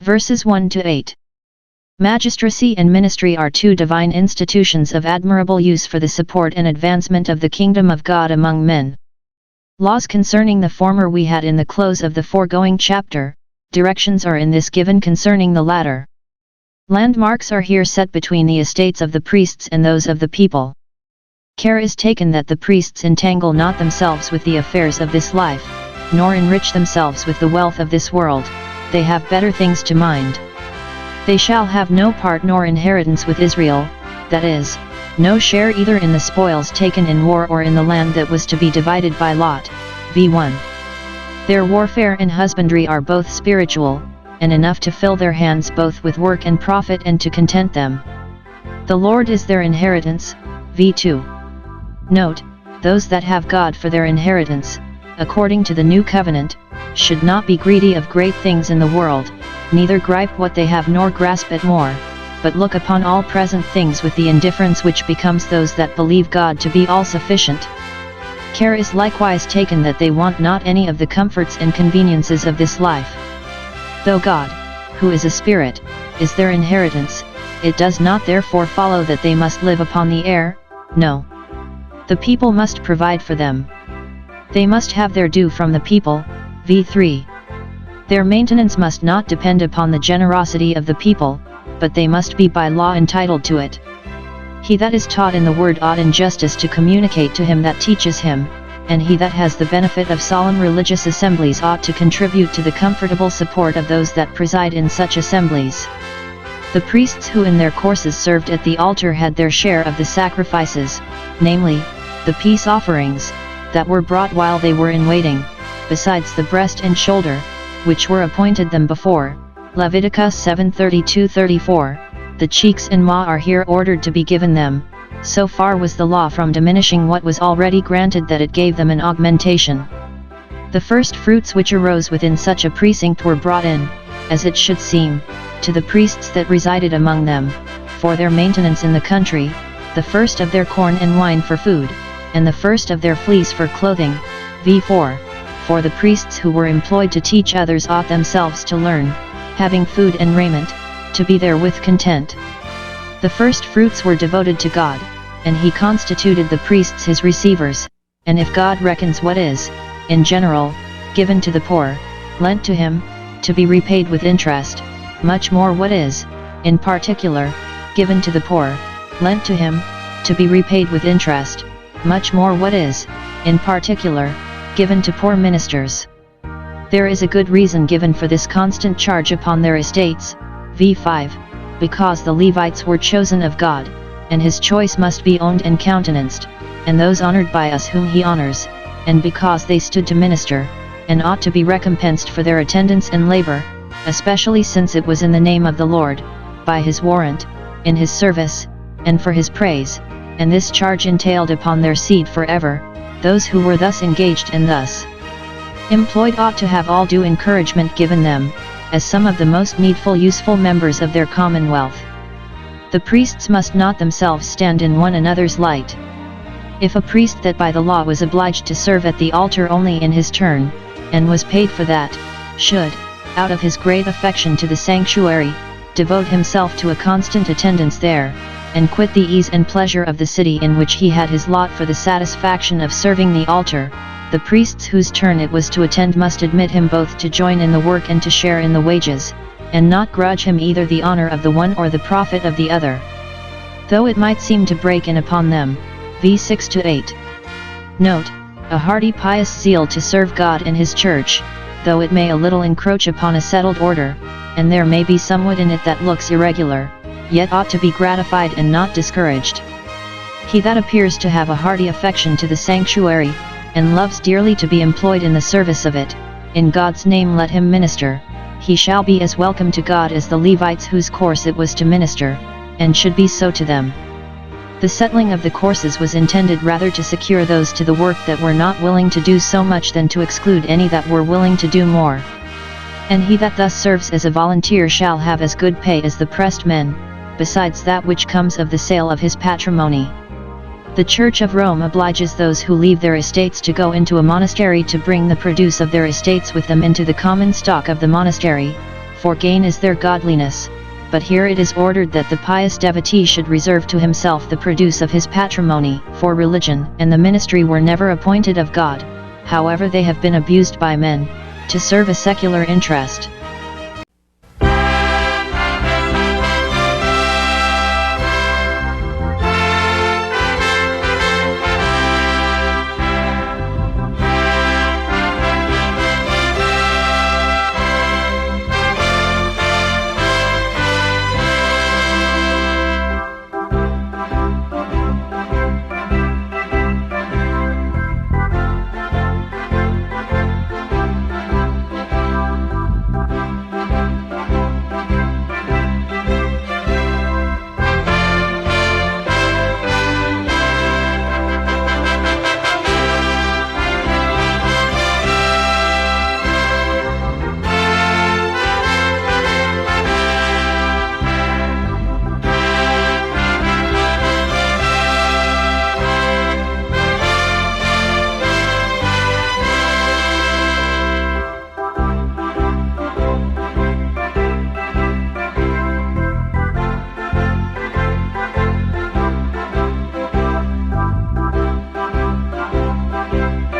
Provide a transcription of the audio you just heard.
Verses 1 to 8. Magistracy and ministry are two divine institutions of admirable use for the support and advancement of the kingdom of God among men. Laws concerning the former we had in the close of the foregoing chapter, directions are in this given concerning the latter. Landmarks are here set between the estates of the priests and those of the people. Care is taken that the priests entangle not themselves with the affairs of this life, nor enrich themselves with the wealth of this world. They have better things to mind. They shall have no part nor inheritance with Israel, that is, no share either in the spoils taken in war or in the land that was to be divided by lot. v1. Their warfare and husbandry are both spiritual, and enough to fill their hands both with work and profit and to content them. The Lord is their inheritance. v2. Note, those that have God for their inheritance, according to the new covenant, should not be greedy of great things in the world, neither gripe what they have nor grasp at more, but look upon all present things with the indifference which becomes those that believe God to be all-sufficient. Care is likewise taken that they want not any of the comforts and conveniences of this life. Though God, who is a spirit, is their inheritance, it does not therefore follow that they must live upon the air. No. The people must provide for them. They must have their due from the people. v3. Their maintenance must not depend upon the generosity of the people, but they must be by law entitled to it. He that is taught in the word ought in justice to communicate to him that teaches him, and he that has the benefit of solemn religious assemblies ought to contribute to the comfortable support of those that preside in such assemblies. The priests who in their courses served at the altar had their share of the sacrifices, namely, the peace offerings, that were brought while they were in waiting, besides the breast and shoulder, which were appointed them before. Leviticus 7:32-34. The cheeks and maw are here ordered to be given them. So far was the law from diminishing what was already granted that it gave them an augmentation. The first fruits which arose within such a precinct were brought in, as it should seem, to the priests that resided among them, for their maintenance in the country, the first of their corn and wine for food, and the first of their fleece for clothing. v4. For the priests who were employed to teach others ought themselves to learn, having food and raiment, to be therewith content. The first fruits were devoted to God, and he constituted the priests his receivers, and if God reckons what is, in general, given to the poor, lent to him, to be repaid with interest, much more what is, in particular, given to the poor, lent to him, to be repaid with interest, much more what is, in particular, given to poor ministers. There is a good reason given for this constant charge upon their estates. v5. Because the Levites were chosen of God, and his choice must be owned and countenanced, and those honored by us whom he honors, and because they stood to minister, and ought to be recompensed for their attendance and labor, especially since it was in the name of the Lord, by his warrant, in his service, and for his praise, and this charge entailed upon their seed forever. Those who were thus engaged and thus employed ought to have all due encouragement given them, as some of the most needful useful members of their commonwealth. The priests must not themselves stand in one another's light. If a priest that by the law was obliged to serve at the altar only in his turn, and was paid for that, should, out of his great affection to the sanctuary, devote himself to a constant attendance there, and quit the ease and pleasure of the city in which he had his lot for the satisfaction of serving the altar, the priests whose turn it was to attend must admit him both to join in the work and to share in the wages, and not grudge him either the honor of the one or the profit of the other, though it might seem to break in upon them. v6-8. Note, a hearty pious zeal to serve God and his church, though it may a little encroach upon a settled order, and there may be somewhat in it that looks irregular, yet ought to be gratified and not discouraged. He that appears to have a hearty affection to the sanctuary, and loves dearly to be employed in the service of it, in God's name let him minister. He shall be as welcome to God as the Levites whose course it was to minister, and should be so to them. The settling of the courses was intended rather to secure those to the work that were not willing to do so much than to exclude any that were willing to do more. And he that thus serves as a volunteer shall have as good pay as the pressed men, besides that which comes of the sale of his patrimony. The Church of Rome obliges those who leave their estates to go into a monastery to bring the produce of their estates with them into the common stock of the monastery, for gain is their godliness, but here it is ordered that the pious devotee should reserve to himself the produce of his patrimony, for religion and the ministry were never appointed of God, however they have been abused by men, to serve a secular interest.